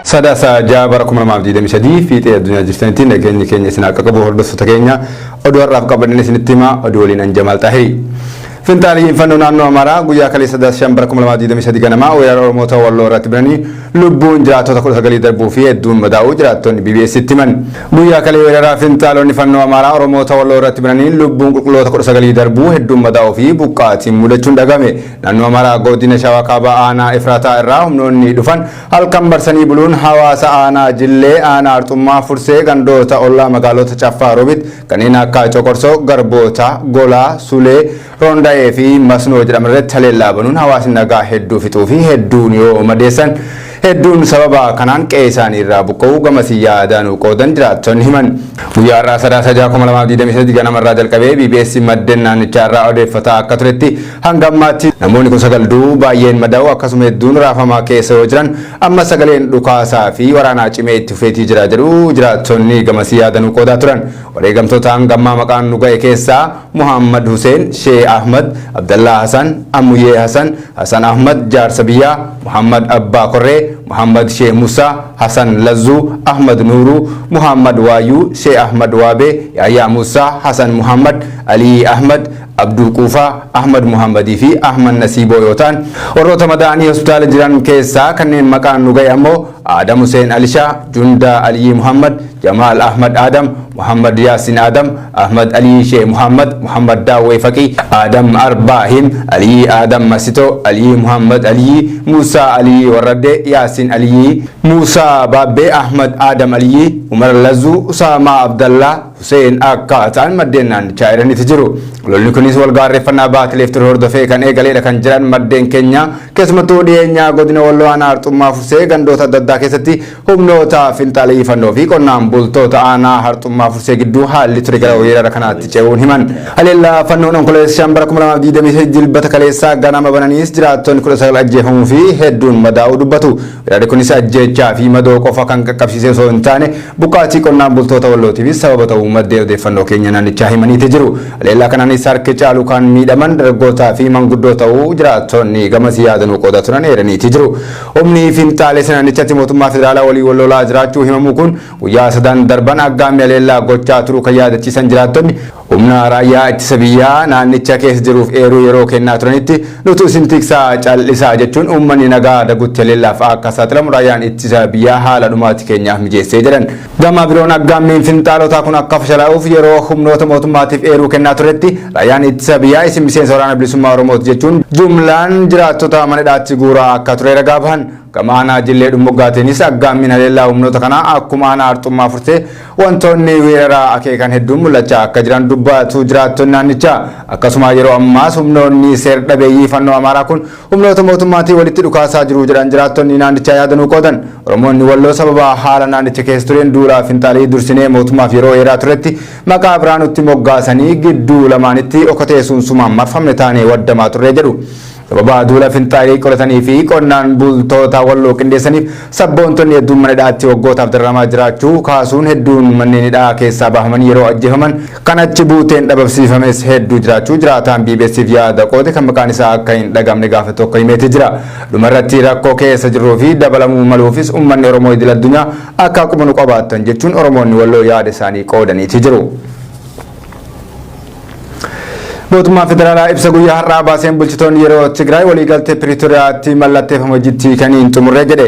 Sadasa Jabar Kumama di Demisadi, Fit Dunia Jistantin, again, Kenya Sinaka, Bordos Takenya, Odor of Cabernet Nitima, Odolin and Jamal Tahi. Fintali Fanonano Amara, Guya Kalisa Shambra Kumama di Demisadi Ganama, we are Mota or Lora Tibrani, Lubun Jato Takogali Buffet, Dum Badauja, Tony BBS Sitiman, Guya Kalera Fintalo Nifano Amara, or Mota or Lora Tibrani, Lubun Lotakosagali Darbu, Dum Badaufi, Bukati, Mudachundagame, Nanomara, Godina Shawakaba, Ana, Efrata, Ram, no need Dufan, Alcambarsani Bulun, Hawasa Ana, Jille, Ana, Artuma, Furse, Gandota, Ola, Magalota, Chafa, Robit, Kanina, Kachokorso, Garbota, Gola, Sule, Ronda Efi, Masno, Jamret, Talela, Banun, Hawasinaga, Head do Fitofi, Head do Neo, Madesan. Hedduun sababa kanaan qeesaan irraa buqqa'uu gamasi yaadaan qoodan jiraatonni himan guyyaa irraa sadaasa ja'a 2023 ganamarraa jalqabee BBS maddeen naannichaarraa odeeffataa akka turetti hanga ammaatti namoonni 9 baay'een madaa'u akkasuma hedduun raafamaa keessa yoo jiran amma sagaleen dhukaasaa fi waraanaa cimee itti fufeetii jira jedhu jiraattonni gamasi yaadaan qoodaa turan wareegamtoota hanga ammaa maqaan nu ga'e keessaa Muhammad Hussein, Sheikh Ahmad, Abdullah Hassan, Amuyye Hassan, Hassan Ahmad Jarsabiyya, Muhammad Abba Korre, Muhammad Sheikh Musa, Hassan Lazu, Ahmad Nuru, Muhammad Wayu, Sheikh Ahmad Wabe, Yahya Musa, Hassan Muhammad, Ali Ahmad, Abdul Kufa, Ahmad Muhammadi fi Ahmad Nasibo Yotan. Warroota madaa'anii hospitaala jiran keessaa kanneen maqaan nu ga'e ammoo Adam Hussein Alisha, Junda Ali Muhammad, Jamal Ahmad Adam, Muhammad Yasin Adam, Ahmad Ali Sheikh Muhammad, Muhammad Dawe Faqi, Adam Arbahim, Ali Adam Masito, Ali Muhammad Ali, Musa Ali Warade, Yasin Ali, Musa Babbe, Ahmad Adam Ali, Umar Lazu, Usama Abdallah, Hussein Akkaataan maddeen naannichaa irratti jiru. Lolli kunis wal gaarreeffannaa baatileef ture hordofee kan eegaleedha kan jiran maddeen keenya keessumattuu dhiyeenyaa godina Walloo aanaa Harxummaa Fursee gandoota adda addaa keessatti humnoota finxaaleeffannoo fi qonnaan bultoota aanaa Harxummaa Fursee gidduu haalli ture gara weerara kanaatti ce'uun himan. Haleellaa fannoon onkololeessa bara 2023 jilbata kaleessaa ganama bananiis jiraattonni 19 ajjeefamuu fi hedduun madaa'uu dubbatu. Weerarri kunis ajjeechaa fi madoo qofa kan qaqqabsiisee osoo hin taane buqqaatii qonnaan bultoota Wallootiifis sababa ta'uu maddeen odeeffannoo keenya naannichaa himaniiti jiru. Haleellaa kanaanis harki caalu kan miidhaman dargaggootaa fi manguddoo ta'uu jiraattonni gamas yaadanuu qooda turan eeraniiti jiru. Humni finxaalessa naannichatti mootummaa federaalaa walii wal lolaa jiraachuu himamuu kun guyyaa 3 darban aggaammi haleellaa gochaa turuu kan yaadachiisan jiraattonni humna raayyaa ittisa biyyaa naannicha keessa jiruuf eeruu yeroo kennaa turanitti nuti isin tiksaa callisaa jechuun uummanni nagaa dagutti haleellaaf akka saaxilamu raayyaan ittisa biyyaa haala dhumaatti keenyaaf mijeessee jedhan. Gama biroon aggaammiin finxaalotaa kun akka fashalaa'uuf yeroo humnoota mootummaatiif eeruu kennaa turetti raayyaan ittisa biyyaa isin miseensa waraana bilisummaa Oromooti jechuun jumlaan jiraattota mana hidhaatti guuraa akka ture ragaa bahan. Kamaana jillee dhummugaatiinis aggaammiin haleellaa humnoota kanaa akkuma aanaa Harxummaa Fursee wantoonni weeraraa akeekan hedduun mul'achaa akka jiran dubbatu jiraattonni naannichaa. Akkasuma yeroo ammaas humnoonni seera dhabeeyyii fannoo Amaaraa kun humnoota mootummaatii walitti dhukaasaa jiru jedhan jiraattonni naannichaa yaadanuu qoodan. Oromoonni Walloo sababa haala naannicha keessa tureen duulaa finxaalii dursinee mootummaaf yeroo eeraa turetti maqaa biraanutti moggaasanii gidduu lamaanitti okkotee sunsumaan marfamne taanee waddamaa turre jedhu. Sababa duula finxaalii qoratanii fi qonnaan bultoota Walloo qindeessaniif sabboontonni hedduun mana hidhaatti waggootaaf dararamaa jiraachuu kaasuun hedduun manneen hidhaa keessaa bahamanii yeroo ajjeefaman kan achi buuteen dhabamsiifames hedduu jiraachuu jiraataan BBS'f yaada qoode kan maqaan isaa akka hin dhagamne gaafa tokko himeeti jira. Dhumarratti rakkoo keessa jirruu fi dabalamuu maluufis uummanni Oromoo idil addunyaa akka qubanu qabaatan jechuun Oromoonni Walloo yaada isaanii qoodaniiti jiru. Mootummaa federaalaa ibsa guyyaa har'aa baaseen bulchitoonni yeroo Tigraay waliigaltee Piriitooriyaatti mallatteeffame hojiitti kan hin xumurre jedhe.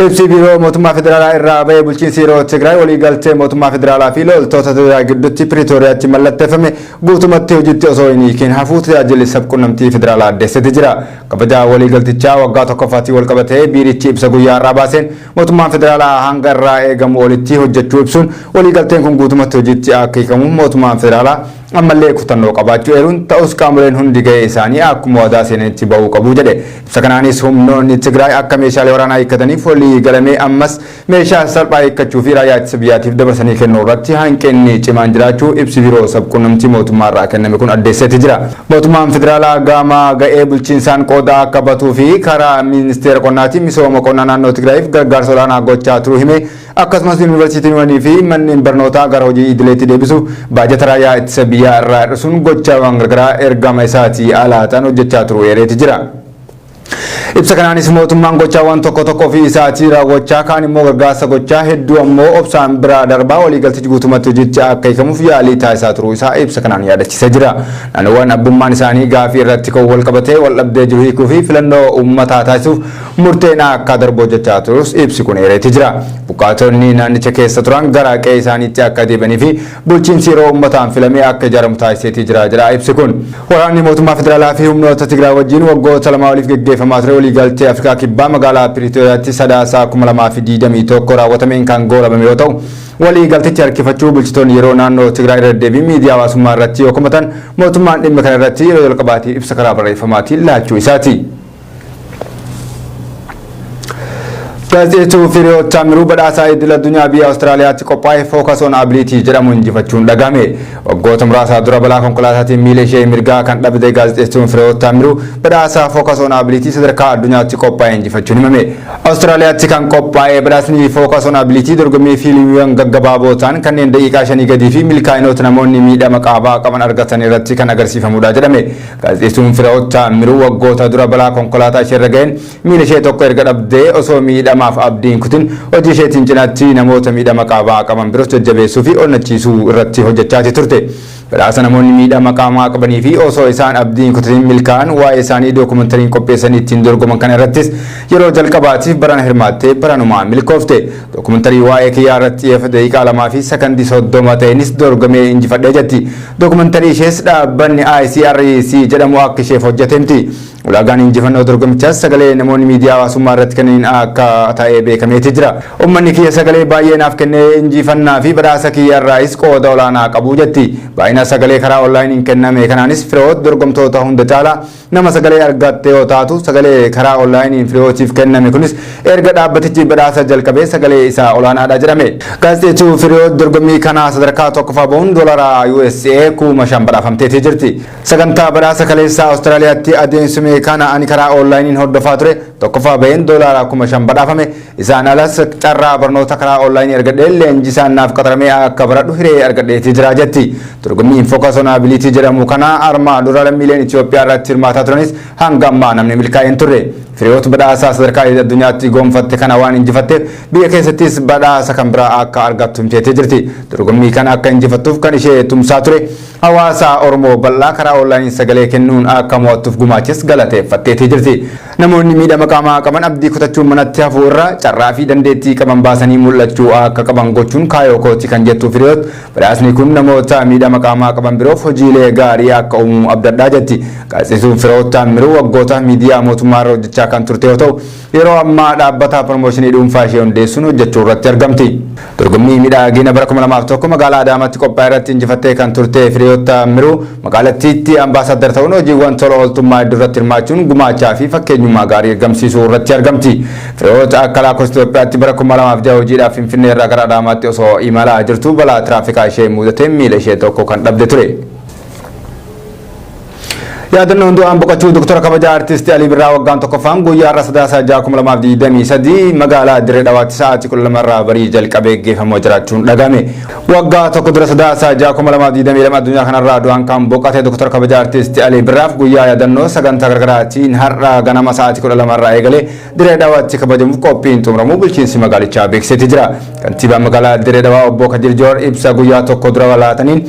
Ibsi biiroo mootummaa federaalaa irraa ba'ee bulchiinsi yeroo Tigraay waliigaltee mootummaa federaalaa fi loltoota Tigraay gidduutti Piriitooriyaatti mallatteeffame guutumatti hojiitti osoo hin hiikin hafuu tajaajilli sabquunnamtii federaalaa addeessatti jira. Kabajaa waliigaltichaa waggaa tokkoffaatii wal qabatee biirichi ibsa guyyaa har'aa baaseen mootummaan federaalaa hanga irraa eegamu olitti hojjechuu ibsuun waliigalteen kun guutumatti hojiitti akka hiikamu mootummaan federaalaa ammallee kutannoo qabaachuu eeruun ta'us qaamoleen hundi ga'ee isaanii akkuma waadaa seenanitti bahuu qabu jedhe. Ibsa kanaanis humnoonni Tigraay akka meeshaalee waraanaa hiikkataniif walii galamee ammas meeshaa salphaa hiikkachuu fi raayyaa ittisa biyyaatiif dabarsanii kennuu irratti hanqinni cimaan jiraachuu ibsi biroo sabquunnamtii mootummaa irraa kenname kun addeesseeti jira. Mootummaan federaalaa gama ga'ee bulchiinsaan qooda akka batuu fi karaa ministeera qonnaatiin misooma qonnaa naannoo Tigraayiif gargaarsa olaanaa gochaa turuu hime akkasumas yuunivarsiitiiwwanii fi manneen barnootaa gara hojii idileetti deebisu baajata raayyaa ittisa biyyaa irraa hir'isuun gochaawwan gargaraa ergama isaatii alaataan hojjechaa turuu eereeti jira. Ibsa kanaanis mootummaan gochaawwan tokko fi isaatii raawwachaa kaan immoo gargaarsa gochaa hedduu ammoo obsaan biraa darbaa waliigaltee guutumatti hojicha akka hiikamuuf yaalii taasisaa turuu isaa ibsa kanaan yaadachiisee jira. Naannoowwan abbummaan isaanii gaafii irratti kan wal qabatee wal dhabdee jiru hiikuu fi filannoo uummataa taasisuuf murteen akka darbu hojjechaa turus ibsi kun eereeti jira. Buqqaatonni naannicha keessa turan gara qe'ee isaaniitti akka deebi'anii fi bulchiinsi yeroo uummataan filamee akka ijaaramu taasiseetii jira jedha ibsi kun. Waraanni mootummaa federaalaa fi humnoota Tigraay wajjin waggoota lama waliif geggeeffamaa ture waliigaltee Afrikaa kibbaa magaalaa Piriitooriyaatti sadaasaa 2021 raawwatameen kan goolabame yoo ta'u waliigaltichi harkifachuu bulchitoonni yeroo naannoo Tigraay irra deebiin miidiyaa hawaasummaa irratti yoo komatan mootummaan dhimma kana irratti yeroo jalqabaatiif ibsa karaa barreeffamaatiin laachuu isaati. Gaazexeessuu Firiyoot Taamiruu badhaasaa idil addunyaa biyya Awustiraaliyaatti qophaa'e Focus on Ability jedhamu injifachuun dhagahame. Waggoota muraasa dura balaa konkolaataatiin miila ishee mirgaa kan dhabde gaazexeessuun Firiyoot Taamiruu badhaasaa Focus on Ability sadarkaa addunyaatti qophaa'e injifachuun himame. Awustiraaliyaatti kan qophaa'e badhaasni Focus on Ability dorgommii fiilmiiwwan gaggabaaboo ta'an kanneen daqiiqaa 5 gadii fi milkaa'inoota namoonni miidhama qaamaa qaban argatan irratti kan agarsiifamudha jedhame. Gaazexeessuun Firiyoot Taamiruu waggoota dura balaa konkolaataa ishee irra ga'een miila ishee tokko erga dhabdee osoo miidhama abdiin kutin hojii isheetiin cinaatti namoota miidhama qaamaa qaban biroos jajjabeessuu fi onnachiisuu irratti hojjechaa turte. Badhaasa namoonni miidhama qaamaa qabanii fi osoo isaan abdiin kutatiin milkaa'an waa'ee isaanii dookumentariin qopheessanii ittiin dorgoman kana irrattis yeroo jalqabaatiif barana hirmaattee baranumaan milkoofte. Dookumentarii waa'ee kiyyaa irratti xiyyeeffate daqiiqaa 2 fi sekondii 30 ta'eenis dorgomee injifadhee jetti. Dookumentarii ishees dhaabbanni ICRC jedhamu akka isheef hojjetemti. Ulaagaan injifannoo dorgommichaas sagalee namoonni miidiyaa hawaasummaa irratti kennan akka ta'ee beekameeti jira. Uummanni kiyya sagalee baay'ee naaf kennee injifannaa fi badhaasa kiyya irraas qooda olaanaa qabu jetti. Baay'ina sagalee karaa onlaayiniin kenname kanaanis Firiyoot dorgomtoota hunda caalaa nama sagalee argatte yoo taatu sagalee karaa onlaayiniin Firiyootiif kenname kunis erga dhaabbatichi badhaasa jalqabee sagalee isaa olaanaadha jedhame. Gaazexeessuu Firiyoot dorgommii kana sadarkaa tokkoffaa bahuun doolaara USA 5,000 badhaafamteetii jirti. Sagantaa badhaasa kaleessaa Awustiraaliyaatti adeemsifame kana ani karaa onlaayiniin hordofaa ture tokkoffaa baheen doolaara 5,000 badhaafame. Isaan alas carraa barnoota karaa onlaayinii argadhee leenjisaan naaf qaxaramee akka baradhu hiree argadheetii jira jetti. Dorgommiin Focus on Ability jedhamu kana armaa dura lammiileen Itoophiyaa irratti hirmaataa turanis hanga ammaa namni milkaa'ee hin turre. Firiyoot badhaasaa sadarkaa addunyaatti gonfatte kana waan injifatteef biyya keessattis badhaasa kan biraa akka argattu himteetii jirti. Dorgommii kana akka injifattuuf kan ishee tumsaa ture hawaasa Oromoo bal'aa karaa onlaayinii sagalee kennuun akka mo'attuuf gumaachis galateeffatteetii jirti. Namoonni miidhama qaamaa qaban abdii kutachuun manatti hafuu irra carraa fi dandeettii qaban baasanii mul'achuu akka qaban gochuun kaayoo kooti kan jettu Firiyoot badhaasni kun namoota miidhama qaamaa qaban biroof hojiilee gaarii akka uumuu abdadhaa jetti. Gaazexeessuun Firiyoot Taamiruu waggoota miidiyaa mootummaa irra hojjechaa kan turte yoo ta'u yeroo ammaa dhaabbata promooshinii dhuunfaa ishee hundeessuun hojjechuu irratti argamti. Dorgommii miidhagina bara 2001 magaalaa Adaamaatti qophaa'e irratti injifattee kan turte Firiyoot Taamiruu magaalattiitti ambaasaddar ta'uun hojiiwwan tola ooltummaa hedduu irratti hirmaachuun gumaachaa fi fakkeenyummaa gaarii argamsiisuu irratti argamti. Firiyoot akka lakkoofsa Itoophiyaatti bara 2006 hojiidhaaf Finfinnee irraa gara Adaamaatti osoo imalaa jirtu balaa tiraafikaa ishee mudatee miila ishee tokko kan dhabde ture. Yaadannoon du'aan boqochuu Dr. Kabajaa Artiist Alii Birraa waggaan tokkoffaan guyyaa irraa sadaasaa 2023 magaalaa Dirree Dhawaatti sa'aatii 12 irraa barii jalqabee gaggeeffamaa jiraachuun dhagahame. Waggaa tokko dura sadaasaa 2022 addunyaa kanarraa du'aan kan boqote Dr. Kabajaa Artiist Alii Birraaf guyyaa yaadannoo sagantaa garaagaraatiin har'a ganama sa'aatii 12 irraa eegalee Dirree Dhawaatti kabajamuuf qophiin xumuramuu bulchiinsi magaalichaa beeksiseeti jira. Kantiibaan magaalaa Dirree Dhawaa obbo Kadir Joor ibsa guyyaa tokko dura laataniin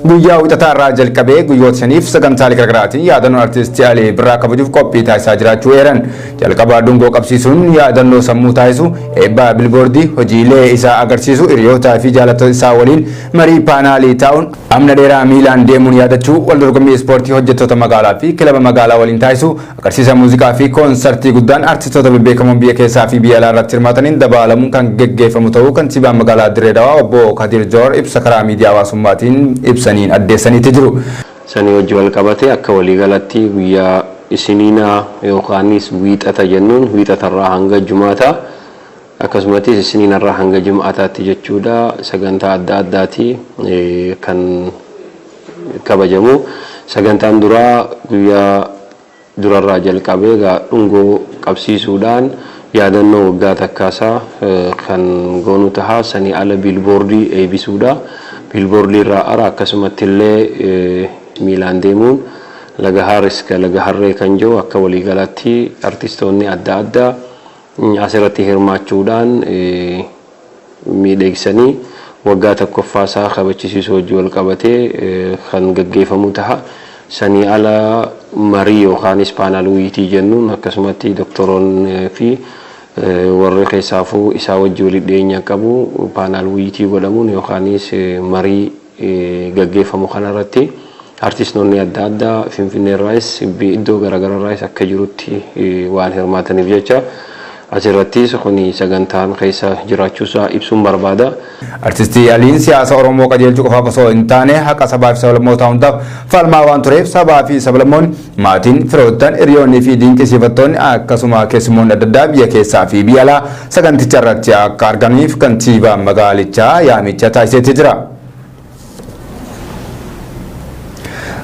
guyyaa wixataa irraa jalqabee guyyoota 5 sagantaalee garaagaraatiin yaadannoo artistii Alii Birraa kabajuuf qophii taasisaa jiraachuu eeran. Jalqabaa dungoo qabsiisuun yaadannoo sammuu taasisu eebbaa bilboordii hojiilee isaa agarsiisu hiriyootaa fi jaalattoota isaa waliin marii paanaalii taa'uun amna dheeraa miilaan deemuun yaadachuu wal dorgommii ispoortii hojjettoota magaalaa fi kilaba magaalaa waliin taasisu agarsiisa muuziqaa fi koonsartii guddaan artistoota bebbeekamoon biyya keessaa fi biyya alaa irratti hirmaataniin dabaalamuun kan geggeeffamu ta'uu kantiibaan magaalaa Dirree Dhawaa obbo Kadir Joor ibsa karaa miidiyaa hawaasummaatiin ibsaniin addeessaniitti jiru. Sanii wajji wal qabatee akka waliigalatti guyyaa isiniinaa yookaanis wiixata jennuun wiixatarraa hanga jumaataa akkasumas isiniinarraa hanga jumaataatti jechuudha sagantaa adda addaati kan kabajamu. Sagantaan duraa guyyaa durarraa jalqabee dhungoo qabsiisuudhaan yaadannoo waggaa takkaasaa kan goonu tahaa sanii ala biilboordii eebisuudha. Biilboordii irraa ara akkasumatti illee miilaan deemuun laga Haareska laga Harree kan jiru akka waliigalatti artistoonni adda addaa asirratti hirmaachuudhaan miidheegsanii waggaa tokkoffaasaa kabachiisuu wajji wal qabatee kan gaggeeffamu taha. Sanii ala marii yookaanis paanaal wuyitii jennuun akkasumatti doktoroonni fi warri keessaafuu isaa wajji walitti dhiyeenya qabu paanaal wuyitii godhamuun yookaanis marii gaggeeffamu kanarratti artistoonni adda addaa Finfinneerraayis iddoo garaagaraarraayis akka jirutti waan hirmaataniif jecha asirrattis kuni sagantaan keessa jiraachuusaa ibsuun barbaada. Artistii Aliin siyaasa Oromoo qajeelchuu qofaaf osoo hin taane haqa sabaa fi sablammootaa hundaaf falmaa waan tureef sabaa fi sablammoonni maatiin firoottan hiriyoonnii fi dinqisiifattoonni akkasuma keessummoonni adda addaa biyya keessaa fi biyya alaa saganticha irratti akka argamaniif kantiibaan magaalichaa yaamicha taasiseeti jira.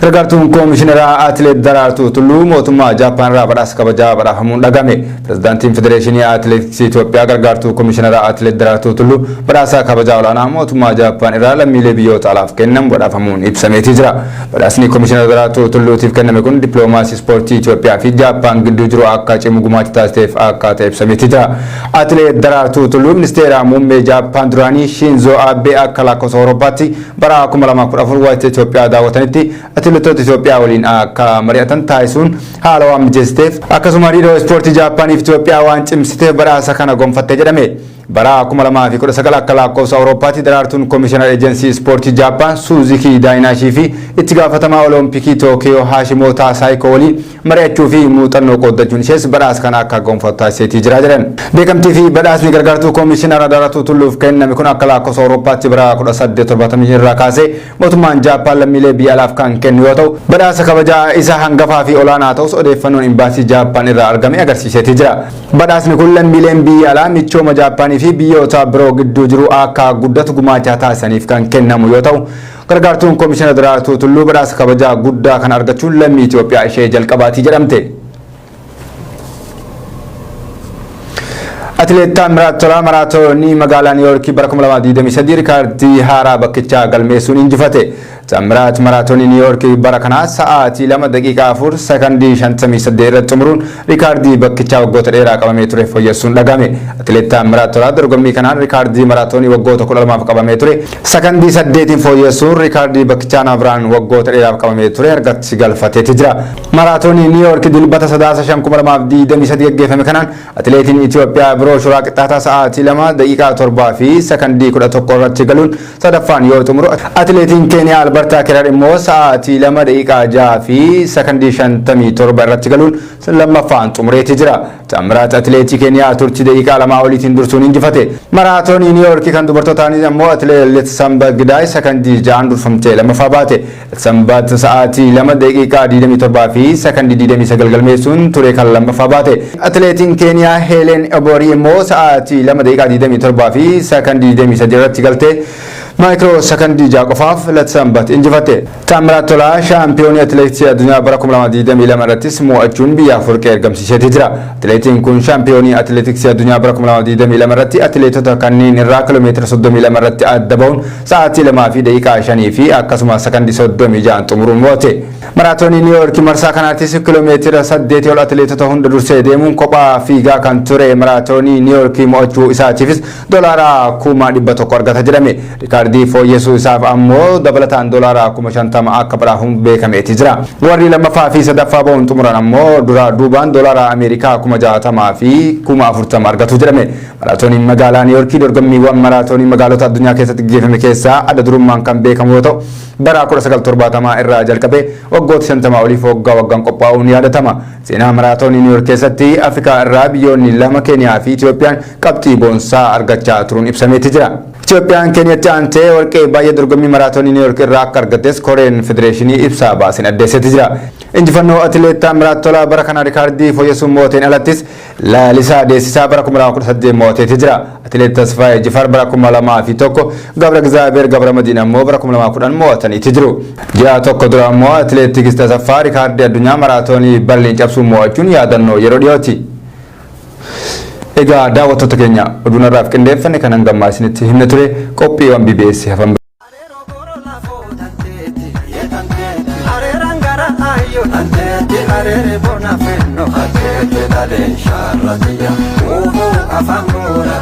Gargaartuun Koomishineraa Atileet Daraartuu Tulluu mootummaa Jaappaan irraa badhaasa kabajaa badhaafamuun dhagame. Pirezidaantiin Federeeshinii Atileetiksii Itoophiyaa gargaartuu Koomishineraa Atileet Daraartuu Tulluu badhaasa kabajaa olaanaa mootummaa Jaappaan irraa lammiilee biyyoota alaaf kennamu badhaafamuun ibsameeti jira. Badhaasni Koomishineraa Daraartuu Tulluutiif kenname kun dippiloomaasii ispoortii Itoophiyaa fi Jaappaan gidduu jiru akka cimu gumaacha taasiseef akka ta'e ibsameeti jira. Atileet Daraartuu Tulluu ministeera muummee Jaappaan duraanii Shinzo Abe akka lakkoofsa Awurooppaatti bara 2014 waa'ee Itoophiyaa daawwatanitti atileetota Itoophiyaa waliin akka mari'atan taasisuun haala waan mijeessiteef akkasuma hariiroo ispoortii Jaappaanii fi Itoophiyaa waan cimsiteef badhaasa kana gonfatte jedhame. Bara 2019 akka lakkoofsa Awurooppaatti Daraartuun Koomishinar Eejensii Ispoortii Jaappaan Suuzukii Daayinaashii fi itti gaafatamaa Oloompikii Tookiyoo Haashimoota Saayikoo waliin mari'achuu fi muuxannoo qooddachuun ishees badhaasa kana akka gonfattu taasiseetii jira jedhan. Beekamtii fi badhaasni gargaartuu Koomishinara Daraartuu Tulluuf kenname kun akka lakkoofsa Awurooppaatti bara 1870 irraa kaasee mootummaan Jaappaan lammiilee biyya alaaf kan kennu yoo ta'u badhaasa kabajaa isa hangafaa fi olaanaa ta'us odeeffannoon imbaasii Jaappaan irraa argame agarsiiseetii jira. Badhaasni kun lammiileen biyya alaa michooma Jaappaan fi biyyoota biroo gidduu jiru akka guddatu gumaacha taasisaniif kan kennamu yoo ta'u gargaartuun Koomishinar Daraartuu Tulluu badhaasa kabajaa guddaa kan argachuun lammii Itoophiyaa ishee jalqabaatii jedhamte. Atileet Taamiraat Tolaa maraatoonii magaalaa Niiwuorkii bara 2023 riikaardii haaraa bakkichaa galmeessuun injifate. Taamiraat maraatoonii Niiwuorkii bara kanaa sa'aatii 2 daqiiqaa 4 sekondii 58 irratti xumuruun riikaardii bakkichaa waggoota dheeraa qabamee ture fooyyessuun dhagame. Atileet Taamiraat Tolaa dorgommii kanaan riikaardii maraatoonii waggoota 12 qabamee ture sekondii 8 fooyyessuun riikaardii bakkichaa Naaviraan waggoota dheeraaf qabamee ture argatti galfateeti jira. Maraatoonii Niiwuorkii dilbata 9/5/2023 gaggeeffame kanaan atileetiin Itoophiyaa biroo Shuraa Qixxaataa sa'aatii 2 daqiiqaa 7 fi sekondii 11 irratti galuun sadaffaan yoo xumuru atileetiin Keeniyaa Albertaa Kirar immoo sa'aatii 2 daqiiqaa 6 fi sekondii 57 irratti galuun lammaffaan xumureeti jira. Taamiraat atileetii Keeniyaa turtii daqiiqaa 2 oliitiin dursuun injifate. Maraatoonii Niiwuorkii kan dubartootaanis immoo atileet Sanbat Gidaay sekondii 6 durfamtee lammaffaa baate. Sanbat sa'aatii 2 daqiiqaa 27 fi sekondii 29 galmeessuun ture kan lammaffaa baate. Atileetiin Keeniyaa Helen Obori immoo sa'aatii 2 daqiiqaa 27 fi sekondii 23 irratti galte. Maayikiroo sekondii 6 qofaaf Sanbat injifate. Taamiraat Tolaa shaampiyoonii atileetiksii addunyaa bara 2022 irrattis mo'achuun biyya Afurikaa ergamsiiseeti jira. Atileetiin kun shaampiyoonii atileetiksii addunyaa bara 2022 irratti atileetota kanneen irraa kiiloomeetira 32 irratti adda ba'uun sa'aatii 2 fi daqiiqaa 5 fi akkasumas sekondii 36 xumuruun mo'ate. Maraatoonii Niiwuorkii marsaa kanaattis kiiloomeetira 8 ol atileetota hunda dursee deemuun kophaa fiigaa kan ture maraatoonii Niiwuorkii mo'achuu isaatiifis $100,100 argata jedhame. riikaardii fooyyessuu isaaf ammoo dabalataan doolaara 50,000 akka badhaafamu beekameeti jira. Warri lammaffaa fi sadaffaa ba'uun xumuran ammoo duraa duubaan doolaara Ameerikaa 60,000 fi 40,000 argatu jedhame. Maraatooniin magaalaa Niiyorkii dorgommiiwwan maraatoonii magaalota addunyaa keessatti gaggeeffame keessaa adda durummaan kan beekamu yoo ta'u bara 1970 irraa jalqabee waggoota 50 oliif waggaan qophaa'uun yaadatama. Seenaa maraatoonii Niiyork keessatti Afrikaa irraa biyyoonni lama Keeniyaa fi Itoophiyaan qabxii boonsaa argachaa turuun ibsameeti jira. Itoophiyaan Keeniyaatti aantee warqee baay'ee dorgommii maraatoonii Niiyork irraa akka argattes Koreen Federeeshinii ibsaa baaseen addeesseeti jira. Injifannoo atileet Taamiraat Tolaa bara kana riikaardii fooyyessuun mooteen alattis Laalisaa Deessisaa bara 2018 mooteeti jira. Atileet Tasfaayee Jifaar bara 2001 Gabra Gizaabeer Gabra Madiin ammoo bara 2010 mo'ataniiti jiru. Ji'a tokko dura ammoo atileet Tigist Asaffaa riikaardii addunyaa maraatoonii Berliin cabsuun mo'achuun yaadannoo yeroo dhiyooti. Egaa daawwattoota keenya oduun irraaf qindeeffanne kan hangammaa isinitti himne ture qophiiwwan BBS hafan. Arere bona fenno hate te dale sharratia uhu afamura